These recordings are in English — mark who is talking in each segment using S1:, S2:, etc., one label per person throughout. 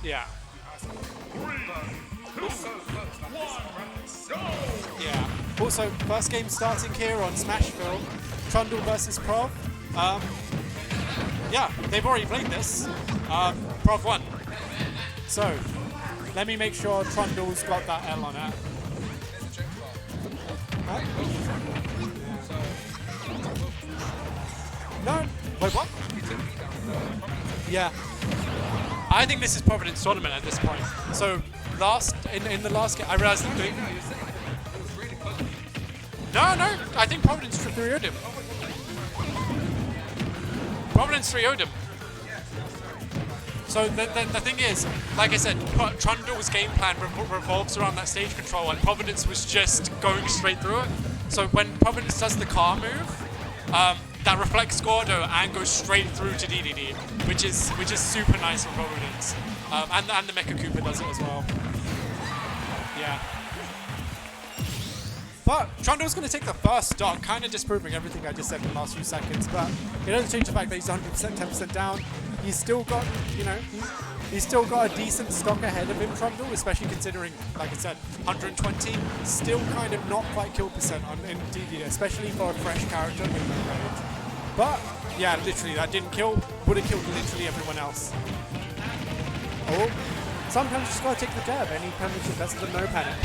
S1: Yeah. Yeah. Also, first game starting here on Smashville, Trundle versus Prov. Yeah, they've already played this. Prov won. So, let me make sure Trundle's got that L on it. Huh? No. Wait, what? Yeah. I think this is Providence tournament at this point. So, in the last game, I realized that. No, I think Providence 3-0'd him. Providence 3-0'd him. So the thing is, like I said, Trundle's game plan revolves around that stage control, and Providence was just going straight through it. So when Providence does the car move, that reflects Gordo and goes straight through to DDD, which is super nice for Providence. And the Mecha Cooper does it as well. Yeah. But Trundle's going to take the first stock, kind of disproving everything I just said in the last few seconds. But it doesn't change the fact that he's 100%, 10% down. He's still got, he's still got a decent stock ahead of him, Trundle, especially considering, like I said, 120. Still kind of not quite kill percent in DD, especially for a fresh character with no range. But yeah, literally, that didn't kill. Would have killed literally everyone else. Oh, sometimes you just gotta take the jab. Any panic is better than no panic.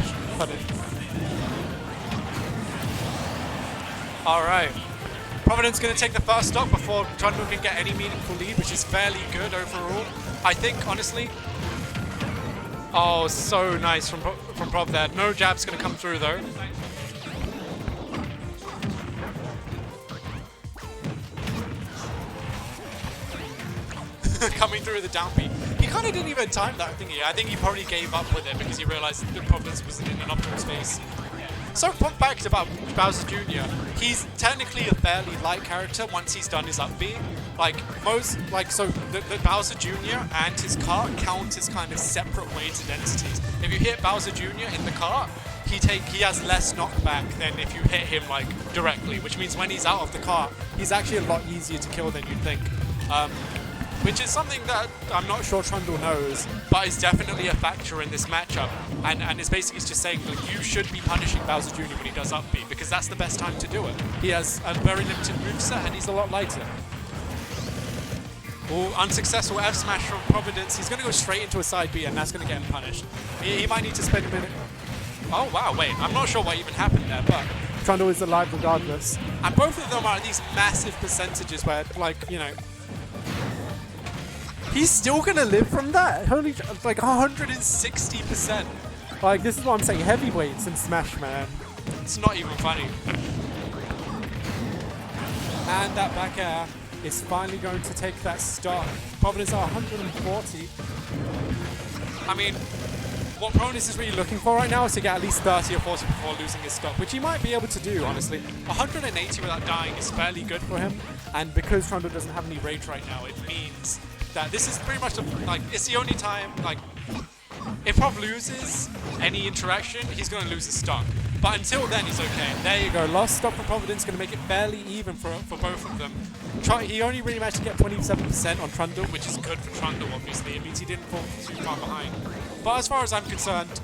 S1: All right. Providence going to take the first stock before Trundle can get any meaningful lead, which is fairly good overall. I think, honestly. Oh, so nice from Prov there. No jab's going to come through, though. Coming through the down beat. He kind of didn't even time that thingy. I think he probably gave up with it because he realized that Providence was in an optimal space. So back to Bowser Jr. He's technically a fairly light character once he's done his up B. So the Bowser Jr. and his cart count as kind of separate weighted entities. If you hit Bowser Jr. in the cart, he has less knockback than if you hit him directly, which means when he's out of the cart, he's actually a lot easier to kill than you'd think. Which is something that I'm not sure Trundle knows, but is definitely a factor in this matchup. And it's basically just saying that you should be punishing Bowser Jr. when he does up B, because that's the best time to do it. He has a very limited moveset, and he's a lot lighter. Oh, unsuccessful F smash from Providence. He's going to go straight into a side B, and that's going to get him punished. He might need to spend a minute. Oh, wow, wait. I'm not sure what even happened there, but Trundle is alive regardless. And both of them are at these massive percentages where, he's still gonna live from that? Holy, 160%. This is what I'm saying, heavyweights in Smash, man. It's not even funny. And that back air is finally going to take that stock. Providence are 140. I mean, what Providence is really looking for right now is to get at least 30 or 40 before losing his stock, which he might be able to do, honestly. 180 without dying is fairly good for him, and because Trundle doesn't have any rage right now, it means that this is pretty much it's the only time, if Prov loses any interaction, he's going to lose his stock. But until then, he's okay. There you go. Last stock for Providence, going to make it fairly even for both of them. He only really managed to get 27% on Trundle, which is good for Trundle, obviously. It means he didn't fall too far behind. But as far as I'm concerned,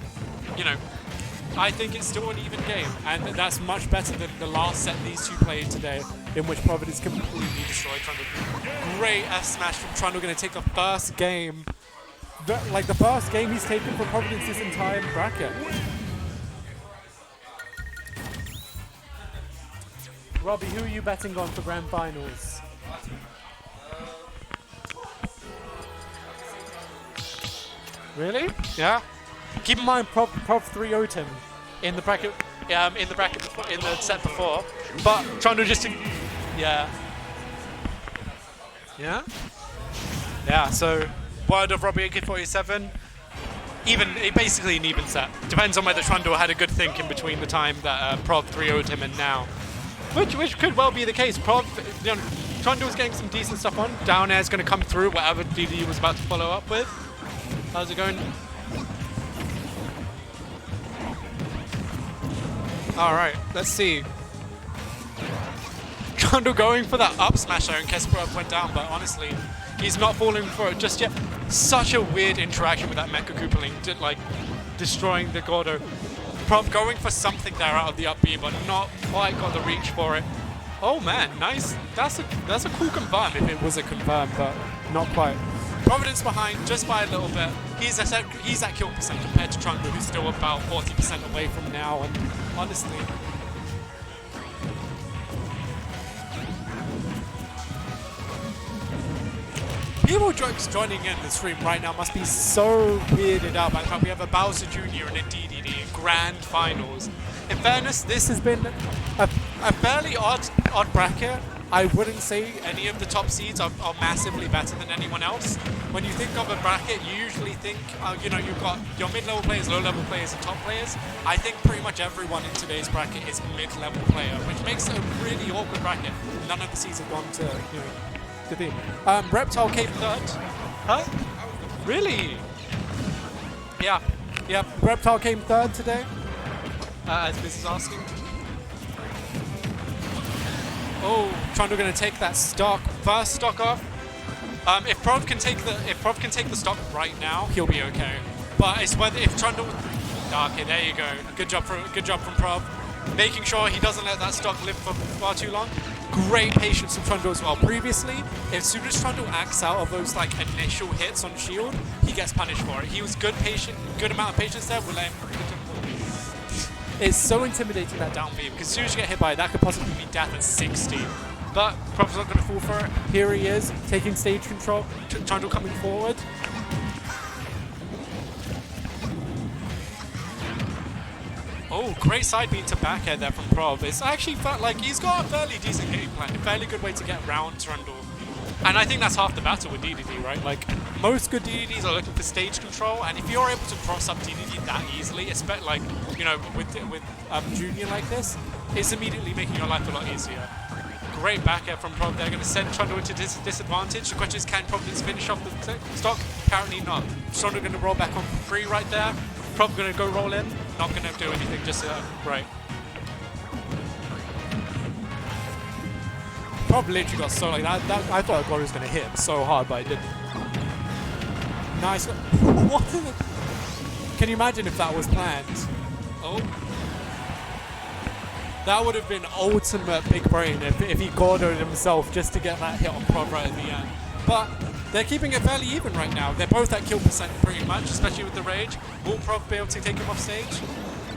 S1: I think it's still an even game. And that's much better than the last set these two played today, in which Providence completely destroyed Trundle. Great F-smash from Trundle, going to take the first game. The first game he's taken for Providence this entire bracket. Robbie, who are you betting on for Grand Finals? Really? Yeah. Keep in mind, Prov 3-0'd him in the bracket. In the set before, but Trundle just yeah. So word of Robbie AK-47, basically an even set. Depends on whether Trundle had a good think in between the time that Prov 3-0'd him and now, which could well be the case. Trundle's getting some decent stuff on. Down air's going to come through whatever DD was about to follow up with. How's it going? Alright, let's see. Trundle going for that up smash there in case Prov went down, but honestly, He's not falling for it just yet. Such a weird interaction with that Mecha Koopaling, like destroying the Gordo. Prob going for something there out of the up B, but not quite got the reach for it. Oh man, nice. That's a cool confirm if it was a confirm, but not quite. Providence behind just by a little bit. He's at kill percent compared to Trundle, who's still about 40% away from now, and honestly. People just joining in the stream right now must be so weirded out by the fact we have a Bowser Jr. and a DDD in grand finals. In fairness, this has been a fairly odd bracket. I wouldn't say any of the top seeds are massively better than anyone else. When you think of a bracket, you usually think, you know, you've got your mid-level players, low-level players, and top players. I think pretty much everyone in today's bracket is mid-level player, which makes it a really awkward bracket. None of the seeds have gone to, you know, the thing. Reptile came third. Huh? Really? Yeah. Yeah, Reptile came third today. As Miz is asking. Oh, Trundle gonna take that stock. First stock off. If Prov can take the stock right now, he'll be okay. But it's whether if Trundle. Okay, there you go. Good job from Prov. Making sure he doesn't let that stock live for far too long. Great patience from Trundle as well. Previously, as soon as Trundle acts out of those like initial hits on shield, he gets punished for it. He was good amount of patience there. We'll let him. It's so intimidating that down B, because as soon as you get hit by it, that could possibly be death at 60. But Prov's not going to fall for it. Here he is, taking stage control. Trundle coming forward. Oh, great side beat to back air there from Prov. It's actually felt like he's got a fairly decent game plan, a fairly good way to get around Trundle. And I think that's half the battle with DDD, right? Like, most good DDDs are looking for stage control, and if you're able to cross up DDD that easily, especially like, you know, with Junior like this, it's immediately making your life a lot easier. Great back air from Prov. They're going to send Trundle into disadvantage. The question is, can Providence finish off the stock? Apparently not. Trundle going to roll back on free right there. Prov going to go roll in. Not going to do anything, just right. Prov literally got so like that. I thought God was going to hit him so hard, but it didn't. Nice. What? Can you imagine if that was planned? Oh. That would have been ultimate big brain if he Gordoed himself just to get that hit on Prov right at the end. But they're keeping it fairly even right now. They're both at kill percent pretty much, especially with the rage. Will Prov be able to take him off stage?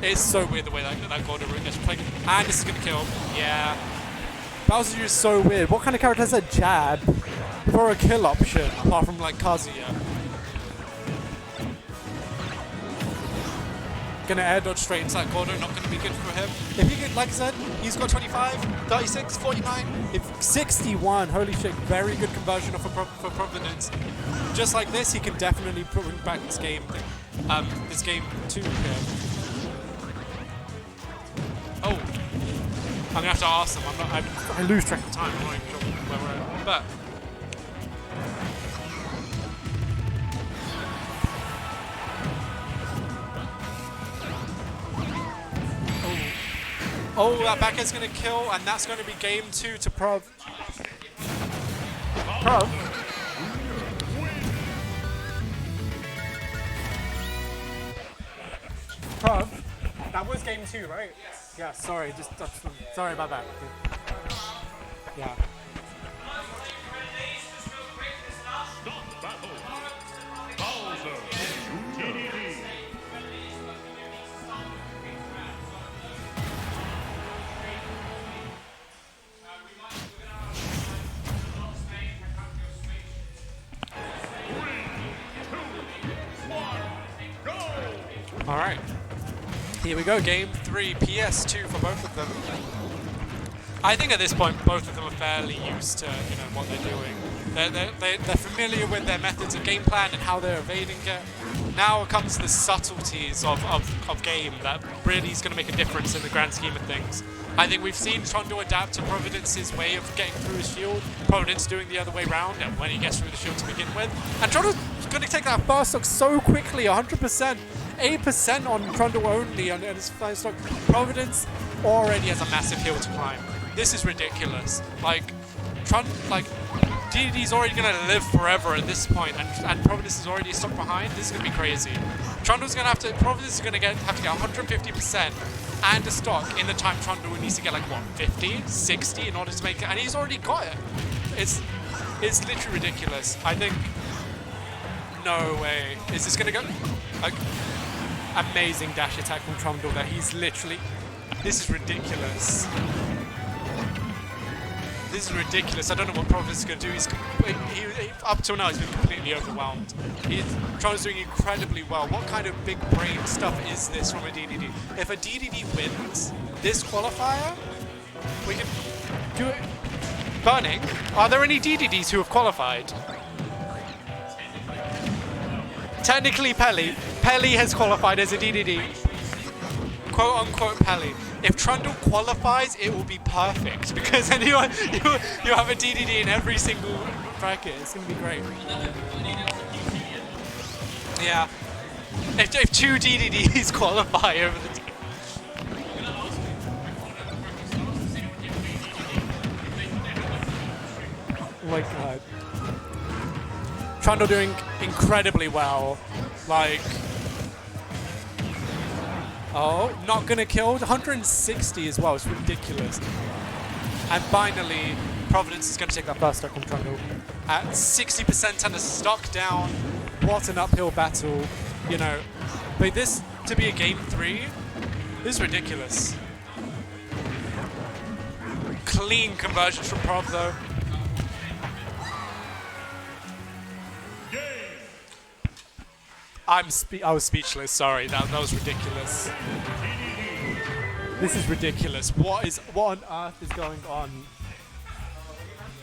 S1: It's so weird the way that Gordo gets played. And this is going to kill. Yeah. Bowser is so weird. What kind of character has a jab for a kill option, apart from like Kazuya? Gonna air dodge straight into that Gordo, not gonna be good for him. If he could, like I said, he's got 25, 36, 49, if 61, holy shit, very good conversion for Providence. Just like this, he can definitely bring back this game too here. Oh, I'm gonna have to ask them. I lose track of time. I'm not even sure where we're at. But oh, that back air's gonna kill, and that's gonna be game 2 to Prov. Prov? Prov? That was game 2, right? Yes. Yeah, sorry, sorry about that. Yeah. All right, here we go, game 3, PS2 for both of them. I think at this point, both of them are fairly used to, you know, what they're doing. They're familiar with their methods of game plan and how they're evading it. Now it comes to the subtleties of game that really is going to make a difference in the grand scheme of things. I think we've seen Trundle adapt to Providence's way of getting through his shield, Providence doing the other way round, and when he gets through the shield to begin with. And Trundle's going to take that first stock so quickly, 100%. 8% on Trundle only on his first stock. Providence already has a massive hill to climb. This is ridiculous. Like, DDD's already going to live forever at this point, and Providence is already stuck behind. This is going to be crazy. Trundle's going to have to, Providence is going to have to get 150% and a stock in the time Trundle needs to get like, what, 50, 60 in order to make it, and he's already got it. It's literally ridiculous. I think, no way. Is this going to go? Like, amazing dash attack from Trundle there. He's literally, this is ridiculous. This is ridiculous. I don't know what Providence is going to do. Up till now, he's been completely overwhelmed. Trundle's doing incredibly well. What kind of big brain stuff is this from a DDD? If a DDD wins this qualifier, we can do it. Burning, are there any DDDs who have qualified? Technically, Pelly has qualified as a DDD. Quote unquote Pelly. If Trundle qualifies, it will be perfect because then you have a DDD in every single bracket. It's going to be great. Yeah. If two DDDs qualify over the team. Oh my god. Trundle doing incredibly well. Like, oh, not gonna kill. 160 as well. It's ridiculous. And finally, Providence is gonna take that first stock from Trundle at 60% and a stock down. What an uphill battle, you know. But this to be a game 3 is ridiculous. Clean conversion from Prov though. I was speechless. Sorry, that was ridiculous. This is ridiculous. What on earth is going on?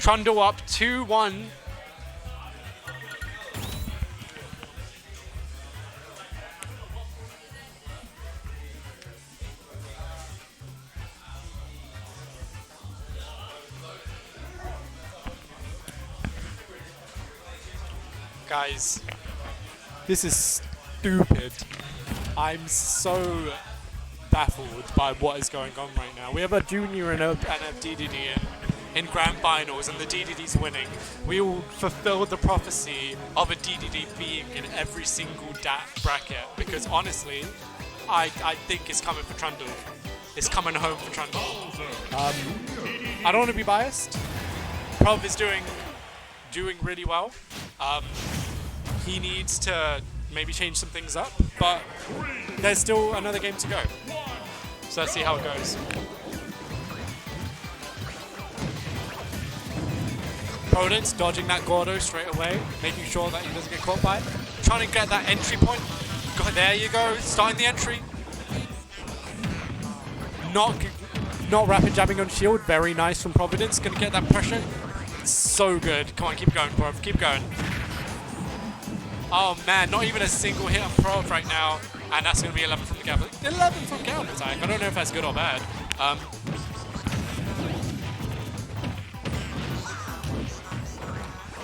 S1: Trundle up 2-1. Guys, this is stupid. I'm so baffled by what is going on right now. We have a junior and a DDD in grand finals, and the DDD's winning. We will fulfill the prophecy of a DDD being in every single DAT bracket, because honestly, I think it's coming for Trundle. It's coming home for Trundle. I don't want to be biased. Prov is doing really well. He needs to maybe change some things up, but there's still another game to go. So let's see how it goes. Providence dodging that Gordo straight away, making sure that he doesn't get caught by it. Trying to get that entry point. There you go, starting the entry. Not rapid jabbing on shield, very nice from Providence. Gonna get that pressure. So good. Come on, keep going, Prov, keep going. Oh man, not even a single hit on Prov right now. And that's going to be 11 from the gap. 11 from counter attack. I don't know if that's good or bad.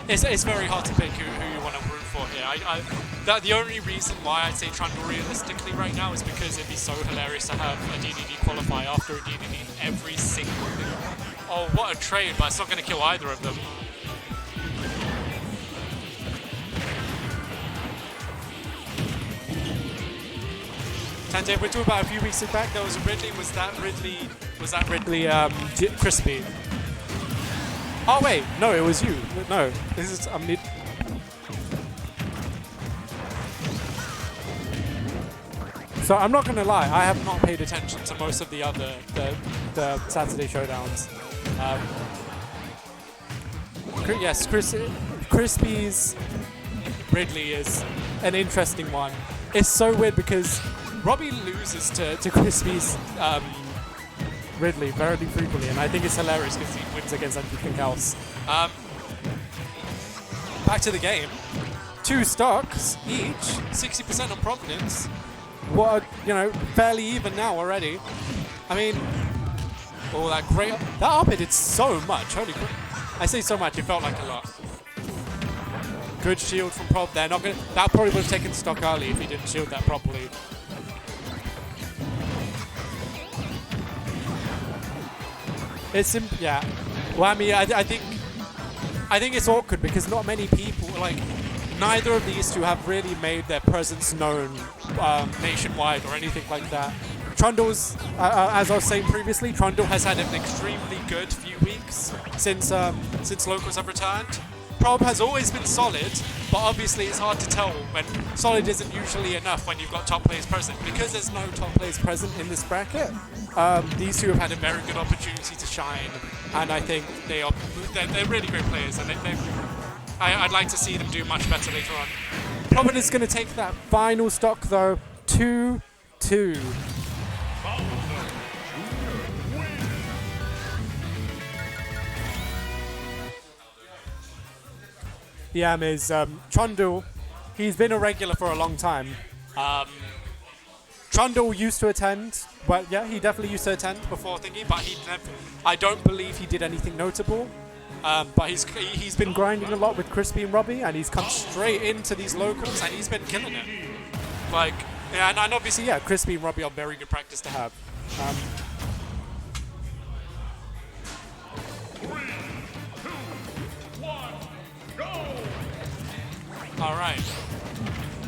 S1: It's very hard to pick who you want to root for here. The only reason why I say Trundle realistically right now is because it'd be so hilarious to have a DDD qualify after a DDD in every single thing. Oh, what a trade, but it's not going to kill either of them. Tante, we're talking about a few weeks back. There was a Ridley. Was that Ridley Crispy? Oh wait, no, it was you. No, this is So I'm not gonna lie. I have not paid attention to most of the other the Saturday showdowns. Yes, Crispy's Ridley is an interesting one. It's so weird because Robbie loses to Crispy's Ridley very frequently, and I think it's hilarious because he wins against everything else. Back to the game. 2 stocks each, 60% on Providence. What fairly even now already. I mean, oh, that up hit did so much. Holy crap. I say so much, it felt like a lot. Good shield from Prov there. That probably would have taken stock early if he didn't shield that properly. It's simple, yeah. Well, I mean, I I think it's awkward because not many people, like, neither of these two have really made their presence known nationwide or anything like that. Trundle's, as I was saying previously, Trundle has had an extremely good few weeks since locals have returned. Prob has always been solid, but obviously it's hard to tell when solid isn't usually enough when you've got top players present. Because there's no top players present in this bracket, these two have had a very good opportunity to shine, and I think they're really great players, and I'd like to see them do much better later on. Providence is going to take that final stock though, 2-2. The AM is Trundle. He's been a regular for a long time. Trundle used to attend. Well, yeah, he definitely used to attend before thingy, but I don't believe he did anything notable. But he's been grinding a lot with Crispy and Robbie, and he's come straight into these locals, and he's been killing it. Like, yeah, and obviously, yeah, Crispy and Robbie are very good practice to have.
S2: 3, 2, 1, go!
S1: All right.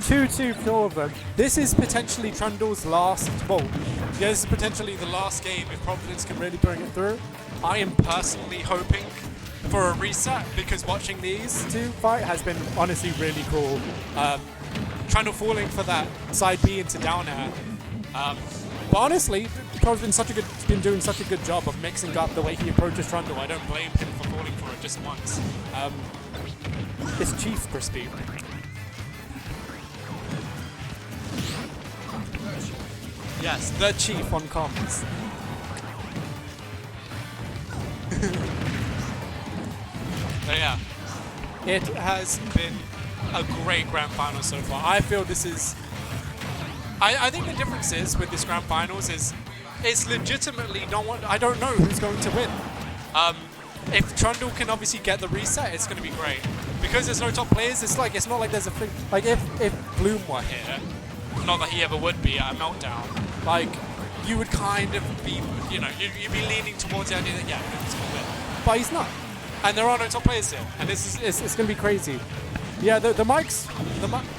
S1: 2-2 for all of them. This is potentially Trundle's last. Well, yeah, this is potentially the last game if Providence can really bring it through. I am personally hoping for a reset because watching these two fight has been honestly really cool. Trundle falling for that side B into down air. But honestly, Providence been doing such a good job of mixing up the way he approaches Trundle. I don't blame him for falling for it just once. It's Chief Crispy. Yes, the Chief on comms. But yeah, it has been a great grand final so far. I feel this is... I think the difference is with this grand finals is it's legitimately I don't know who's going to win. If Trundle can obviously get the reset, it's going to be great. Because there's no top players, it's not like there's a thing. Like if Bloom were here, not that he ever would be at a meltdown, like you would kind of be, you'd be leaning towards the idea that yeah, Bloom's going to win. But he's not. And there are no top players here, and it's going to be crazy. Yeah, the mics,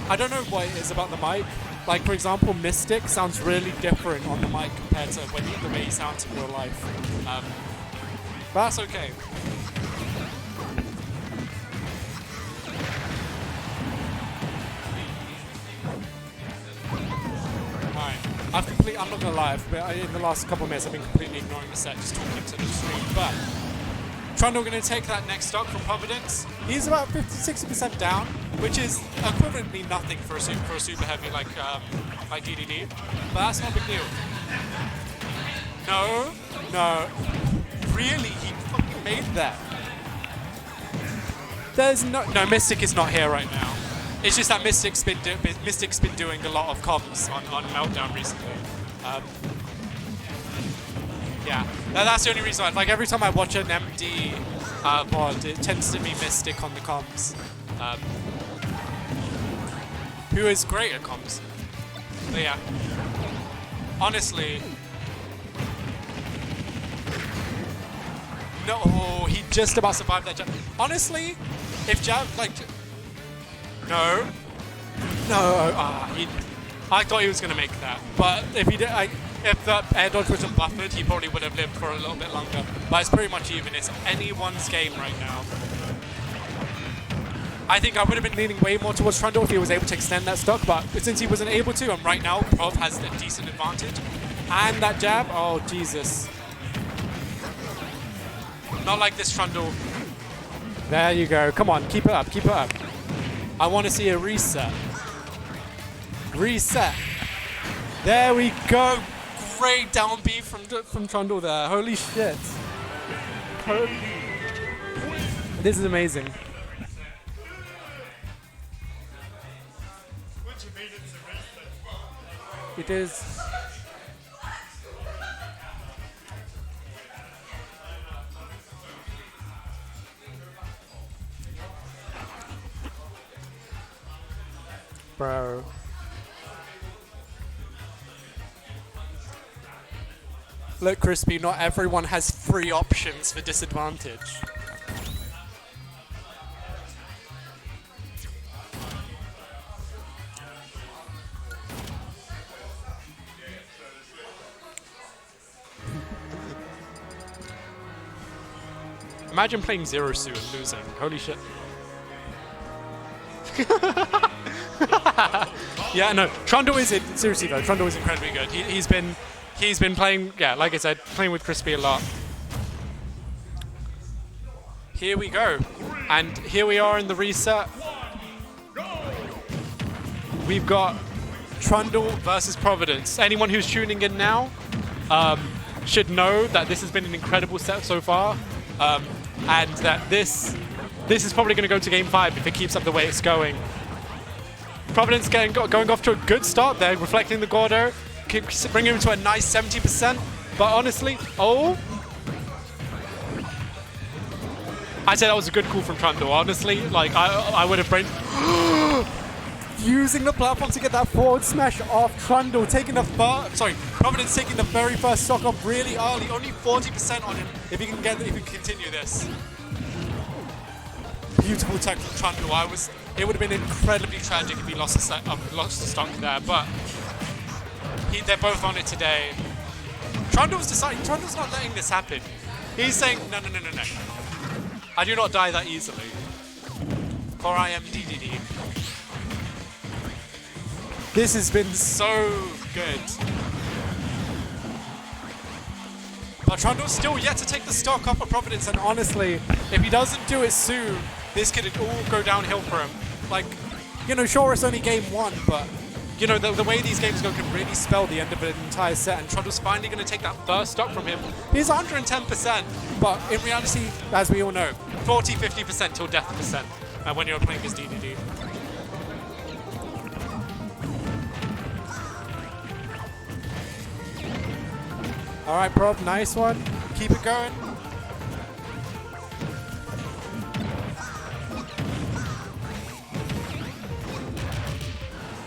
S1: I don't know what it is about the mic. Like, for example, Mystic sounds really different on the mic compared to the way he sounds in real life. But that's okay. Alright, I'm not gonna lie, in the last couple of minutes I've been completely ignoring the set, just talking to the stream, but Trundle going to take that next stock from Providence. He's about 50-60% down, which is equivalently nothing for a super heavy like DDD, but that's not a big deal. No, really, he fucking made that. There's no Mystic is not here right now. It's just that Mystic's been doing a lot of comms on Meltdown recently. Yeah, that's the only reason. Like every time I watch an MD mod, it tends to be Mystic on the comms, who is great at comms. But yeah, honestly, no, he just about survived that jab. Honestly, if jab I thought he was gonna make that, but if he did, if the air dodge wasn't buffered, he probably would have lived for a little bit longer. But it's pretty much even. It's anyone's game right now. I think I would have been leaning way more towards Trundle if he was able to extend that stock, but since he wasn't able to, and right now Prov has a decent advantage. And that jab, oh Jesus. Not like this Trundle. There you go. Come on, keep it up, keep it up. I want to see a reset. Reset. There we go. Great down B from Trundle there. Holy shit. This is amazing. It is. Bro. Look, Crispy, not everyone has free options for disadvantage. Imagine playing Zero Su and losing. Holy shit. Yeah, no, Trundle is seriously though. Trundle is incredibly good. He's been playing, yeah, like I said, playing with Crispy a lot. Here we go, and here we are in the reset. We've got Trundle versus Providence. Anyone who's tuning in now should know that this has been an incredible set so far, and that this is probably going to go to Game 5 if it keeps up the way it's going. Providence going off to a good start there, reflecting the Gordo, bringing him to a nice 70%. But honestly, oh, I say that was a good call from Trundle. Honestly, like I would have brain. Using the platform to get that forward smash off Trundle, taking the Providence taking the very first stock off really early, only 40% on him. If he can continue this. Beautiful tech from Trundle. It would have been incredibly tragic if he lost the stock there, but they're both on it today. Trundle's not letting this happen. He's saying, no. I do not die that easily. For I am DDD. This has been so good. But Trundle's still yet to take the stock off of Providence, and honestly, if he doesn't do it soon, this could all go downhill for him. Like, you know, sure, it's only game 1, but, you know, the way these games go can really spell the end of an entire set, and Trundle's finally going to take that first stock from him. He's 110%, but in reality, as we all know, 40-50% till death percent when you're playing as DDD. All right, Prob, nice one. Keep it going.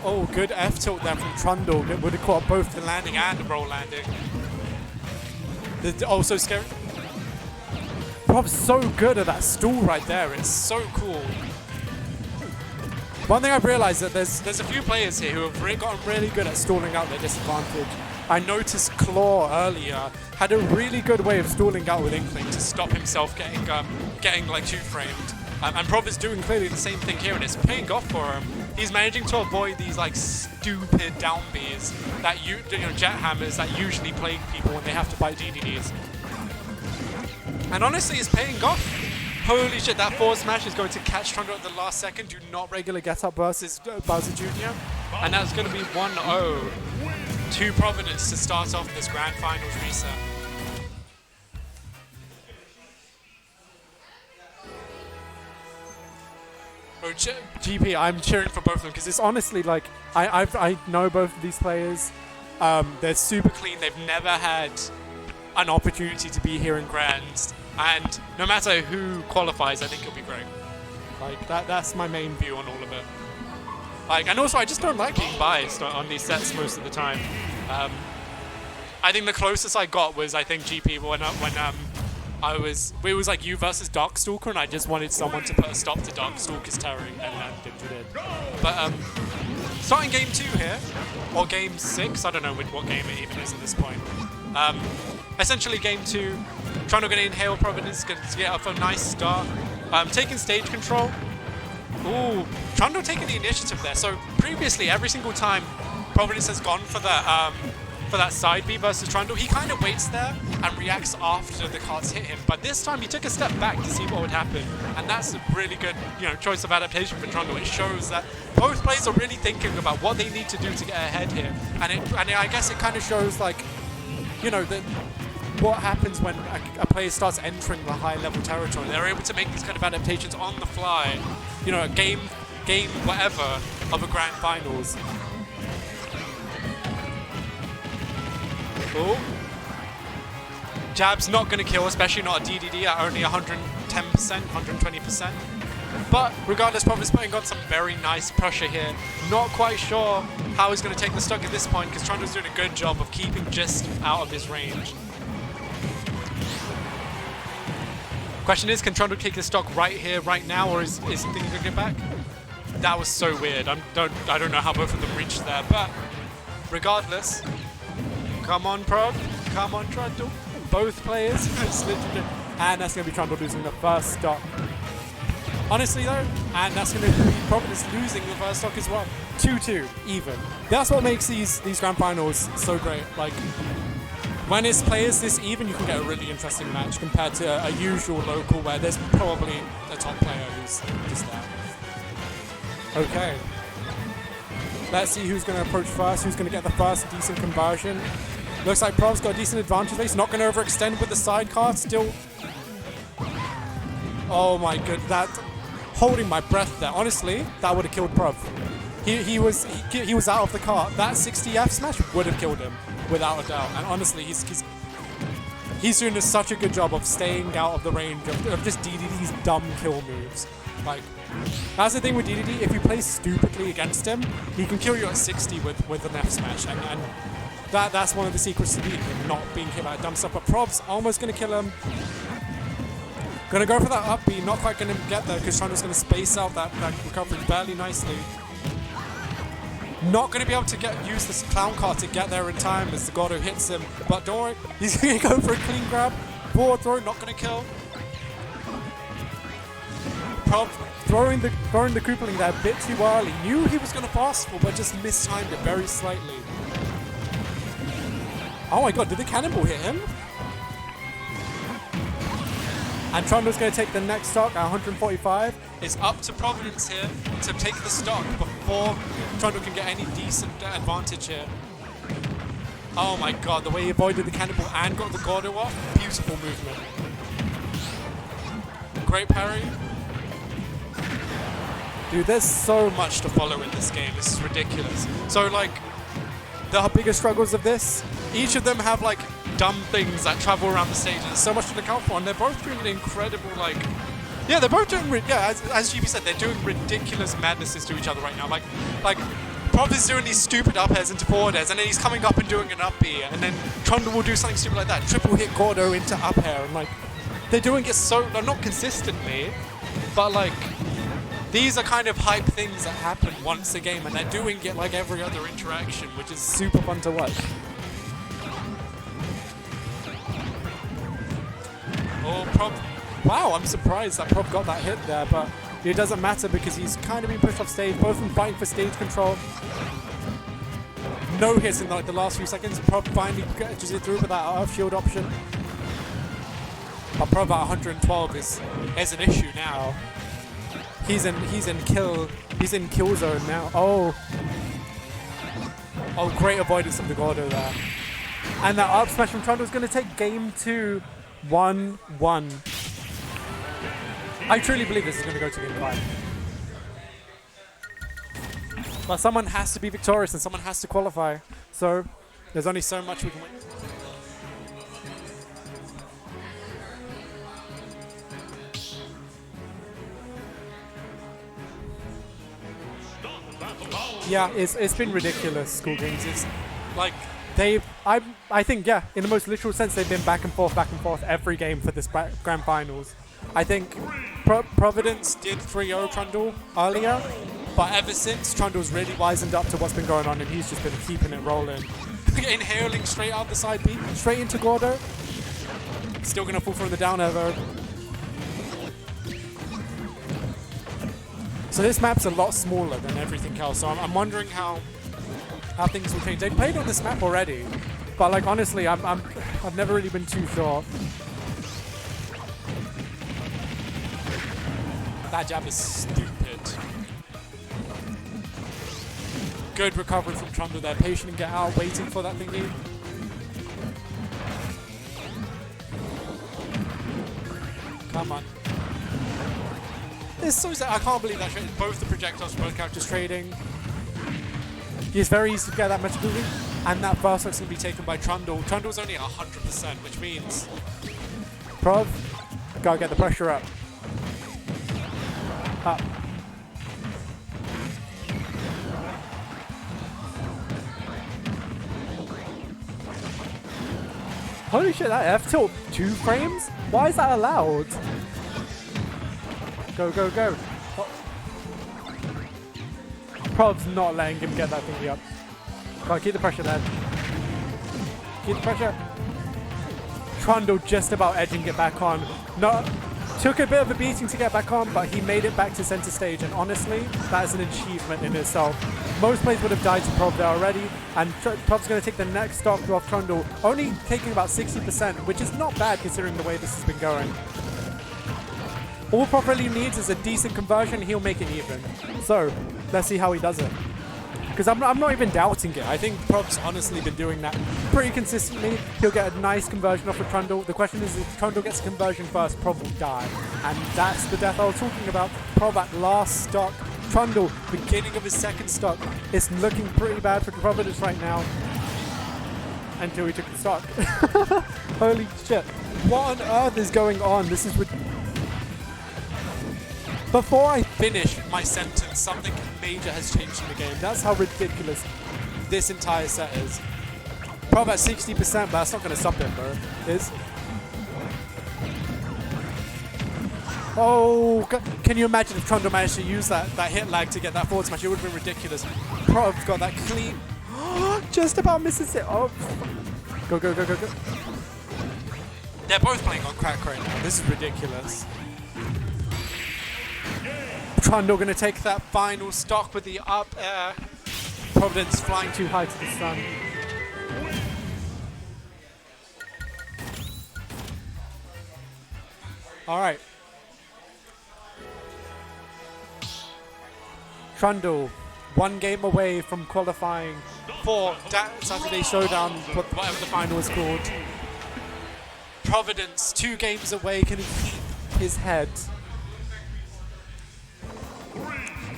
S1: Oh, good F tilt there from Trundle. It would have caught both the landing and the roll landing. Also scary. Prob's so good at that stall right there. It's so cool. One thing I've realized that there's a few players here who have gotten really good at stalling out their disadvantage. I noticed Claw earlier had a really good way of stalling out with Inkling to stop himself getting like 2-framed. And Prov is doing clearly the same thing here, and it's paying off for him. He's managing to avoid these like stupid down Bs that jet hammers that usually plague people when they have to fight DDDs. And honestly, it's paying off. Holy shit, that forward smash is going to catch Trundle at the last second. Do not regular get up versus Bowser Jr. And that's going to be 1-0 to Providence to start off this Grand Finals reset. Oh, GP, I'm cheering for both of them because it's honestly like, I know both of these players. They're super clean. They've never had an opportunity to be here in Grands. And no matter who qualifies, I think it'll be great. Like, that's my main view on all of it. Like, and also, I just don't like being biased on these sets most of the time. I think the closest I got was, I think, GP when it was like you versus Darkstalker, and I just wanted someone to put a stop to Darkstalker's Terry, and Dimter did. But starting game 2 here, or game 6, I don't know what game it even is at this point. Essentially game 2, Trundle going to inhale Providence, going to get off a nice start. Taking stage control. Ooh, Trundle taking the initiative there. So previously, every single time Providence has gone for that side B versus Trundle, he kind of waits there and reacts after the cards hit him. But this time he took a step back to see what would happen, and that's a really good, choice of adaptation for Trundle. It shows that both players are really thinking about what they need to do to get ahead here, and I guess it kind of shows like, what happens when a player starts entering the high-level territory. They're able to make these kind of adaptations on the fly, a game whatever of a grand finals. Oh. Jab's not going to kill, especially not a DDD at only 110%, 120%. But regardless, Providence putting on some very nice pressure here. Not quite sure how he's going to take the stock at this point, because Trundle's doing a good job of keeping just out of his range. Question is, can Trundle take his stock right here, right now, or is he thinking to get back? That was so weird. I don't know how both of them reached there, but regardless, come on, Prov, come on, Trundle. Both players, it's literally And that's going to be Trundle losing the first stock. Honestly though, and that's going to be Providence losing the first stock as well. 2-2, even. That's what makes these grand finals so great. Like, when it's players this even, you can get a really interesting match compared to a usual local where there's probably a top player who's just there. Okay. Let's see who's going to approach first, who's going to get the first decent conversion. Looks like Prov's got a decent advantage there. He's not going to overextend with the sidecar. Still. Oh my god, that. Holding my breath there. Honestly, that would have killed Prov. He was out of the car. That 60F smash would have killed him, without a doubt. And honestly, he's doing such a good job of staying out of the range of just DDD's dumb kill moves. Like, that's the thing with DDD. If you play stupidly against him, he can kill you at 60 with an F smash, and that's one of the secrets to beating him, not being hit by dumb stuff. But Prov's almost going to kill him. Going to go for that up B, not quite going to get there because Trundle's going to space out that recovery fairly nicely. Not going to be able to use this clown car to get there in time as the Gordo hits him. But don't worry, he's going to go for a clean grab. Forward throw, not going to kill. Prov throwing the crippling there a bit too early. Knew he was going to fast fall, but just mistimed it very slightly. Oh my god, did the cannonball hit him? And Trundle's going to take the next stock at 145. It's up to Providence here to take the stock before Trundle can get any decent advantage here. Oh my god, the way he avoided the cannonball and got the Gordo off. Beautiful movement. Great parry. Dude, there's so much to follow in this game. This is ridiculous. So, like, the biggest struggles of this, each of them have, like, dumb things that travel around the stage, and there's so much to look out for, and they're both doing incredible, like, yeah, they're both doing, as GB said, they're doing ridiculous madnesses to each other right now. Like Prov is doing these stupid up airs into forward airs, and then he's coming up and doing an up B, and then Trundle will do something stupid like that, triple hit Gordo into up air, and like, they're doing it so, not consistently, but like, these are kind of hype things that happen once a game, and they're doing it like every other interaction, which is super fun to watch. Oh, Prov. Wow, I'm surprised that Prov got that hit there, but it doesn't matter because he's kind of been pushed off stage, both of them fighting for stage control. No hits in like the last few seconds. Prov finally gets it through with that Earth Shield option. But Prov at 112 is an issue now. He's in kill zone now. Oh, great avoidance of the Gordo there. And that up smash from Trundle is going to take game 2, 1-1. I truly believe this is going to go to game 5. But someone has to be victorious and someone has to qualify. So there's only so much we can win. Yeah, it's been ridiculous, School Games. It's like I think, yeah, in the most literal sense, they've been back and forth every game for this grand finals. I think Providence did 3-0 Trundle earlier, but ever since, Trundle's really wisened up to what's been going on, and he's just been keeping it rolling. Inhaling straight out the side B, straight into Gordo. Still gonna fall from the down air though. So this map's a lot smaller than everything else, so I'm wondering how things will change. They've played on this map already, but like honestly, I've never really been too sure. That jab is stupid. Good recovery from Trundle there, patient and get out, waiting for that thingy. Come on. It's so sad. I can't believe that both the projectiles from both characters trading. It's very easy to get that magic moving, and that first stock's going to be taken by Trundle. Trundle's only at 100%, which means Prov, gotta get the pressure up. Up. Holy shit, that F tilt 2 frames? Why is that allowed? Go, go, go. Prov's not letting him get that thingy up. Gotta keep the pressure there. Keep the pressure. Trundle just about edging it back on. Took a bit of a beating to get back on, but he made it back to center stage, and honestly, that is an achievement in itself. Most players would have died to Prov there already, and Prov's going to take the next stock off Trundle, only taking about 60%, which is not bad considering the way this has been going. All Prov really needs is a decent conversion, he'll make it even. So, let's see how he does it. Because I'm not even doubting it. I think Prov's honestly been doing that pretty consistently. He'll get a nice conversion off of Trundle. The question is, if Trundle gets a conversion first, Prov will die. And that's the death I was talking about. Prov at last stock. Trundle, beginning of his second stock. It's looking pretty bad for Providence right now. Until he took the stock. Holy shit. What on earth is going on? This is ridiculous. Before I finish my sentence, something major has changed in the game. That's how ridiculous this entire set is. Prov at 60%, but that's not going to stop him, bro. Oh, can you imagine if Trundle managed to use that hit lag to get that forward smash? It would have been ridiculous. Prov's got that clean. Just about misses it. Oh, go, go, go, go, go. They're both playing on crack right now. This is ridiculous. Trundle going to take that final stock with the up air. Providence flying too high to the sun. All right. Trundle, one game away from qualifying for DAT Saturday Showdown, whatever the final is called. Providence, 2 games away. Can he keep his head?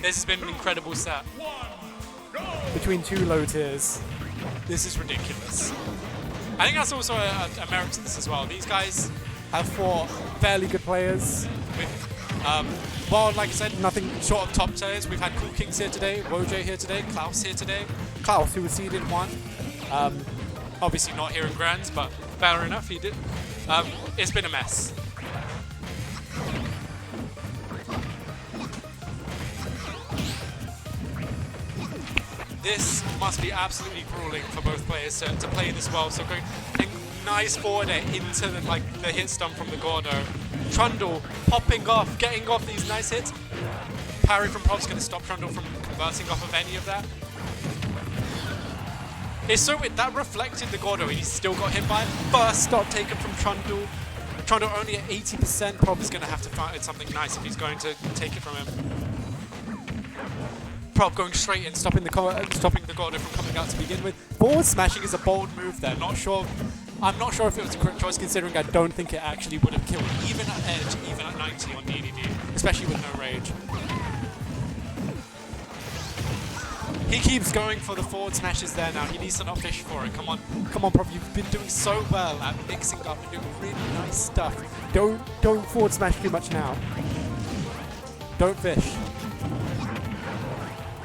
S1: This has been an incredible set. Between 2 low tiers. This is ridiculous. I think that's also a merit to this as well. These guys have fought fairly good players. Well, like I said, nothing short of top tiers. We've had Cool Kings here today, Woj here today, Klaus here today. Klaus, who was seeded 1. Obviously not here in Grands, but fair enough, he did. It's been a mess. This must be absolutely grueling for both players to play this well. So going nice forward air into the hit stun from the Gordo. Trundle popping off, getting off these nice hits. Parry from Prov's going to stop Trundle from converting off of any of that. It's so weird, that reflected the Gordo and he still got hit by it. First stop taken from Trundle. Trundle only at 80%. Prov is going to have to find something nice if he's going to take it from him. Prov going straight in, stopping the Gordo from coming out to begin with. Forward smashing is a bold move there. I'm not sure if it was a correct choice, considering I don't think it actually would have killed, even at edge, even at 90 on DDD, especially with no rage. He keeps going for the forward smashes there now. He needs to not fish for it. Come on, Prov. You've been doing so well at mixing up and doing really nice stuff. Don't forward smash too much now. Don't fish.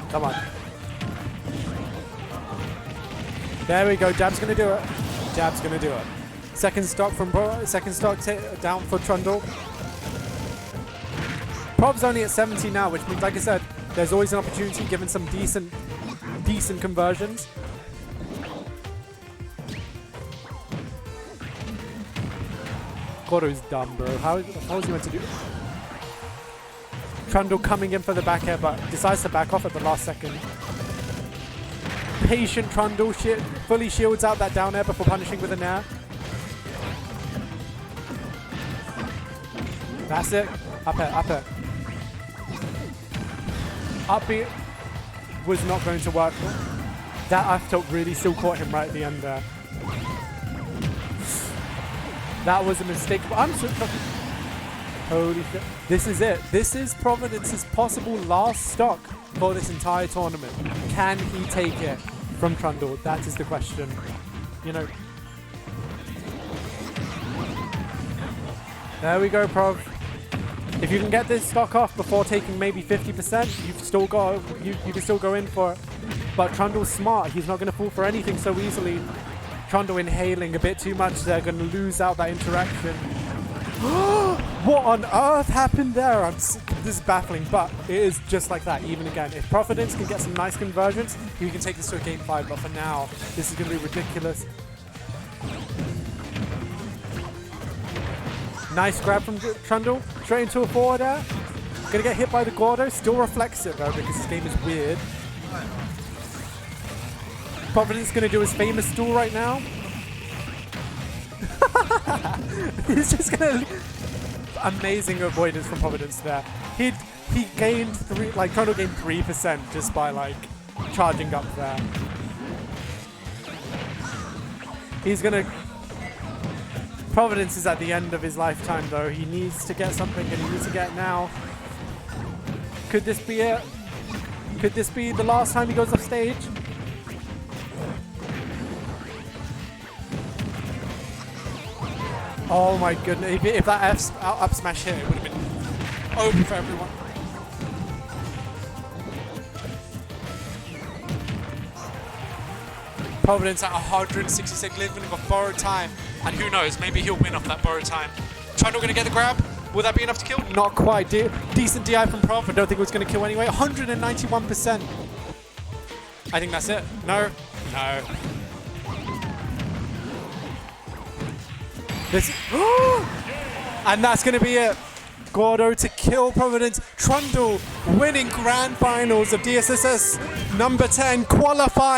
S1: Come on. There we go. Jab's gonna do it. Jab's gonna do it. Second stock down for Trundle. Prov's only at 70 now, which means, like I said, there's always an opportunity given some decent conversions. Gordo's dumb, bro. How is he meant to do it? Trundle coming in for the back air, but decides to back off at the last second. Patient Trundle fully shields out that down air before punishing with an air. That's it. Up air, up air. Up B was not going to work. That up tilt really still caught him right at the end there. That was a mistake. I'm so fucking... Holy shit. This is it. This is Providence's possible last stock for this entire tournament. Can he take it from Trundle? That is the question. You know. There we go, Prov. If you can get this stock off before taking maybe 50%, you've still got you can still go in for it. But Trundle's smart. He's not going to fall for anything so easily. Trundle inhaling a bit too much. They're going to lose out that interaction. What on earth happened there? This is baffling, but it is just like that, even again. If Providence can get some nice conversions, you can take this to a game 5, but for now, this is going to be ridiculous. Nice grab from Trundle. Straight into a forward air. Gonna get hit by the Gordo. Still reflects it though because this game is weird. Providence gonna do his famous stool right now. He's just gonna... Amazing avoidance from Providence there. He gained Trundle gained 3% just by like charging up there. He's gonna... Providence is at the end of his lifetime though. He needs to get something and he needs to get it now. Could this be it? Could this be the last time he goes off stage? Oh my goodness, if that up smash hit, it would have been over for everyone. Providence at 166 living with borrowed time. And who knows, maybe he'll win off that borrowed time. Trundle gonna get the grab. Will that be enough to kill? Not quite. Decent DI from Prov. I don't think it was gonna kill anyway. 191%. I think that's it. No. No. This. And that's gonna be it. Gordo to kill Providence. Trundle winning grand finals of DSSS number 10 qualifying.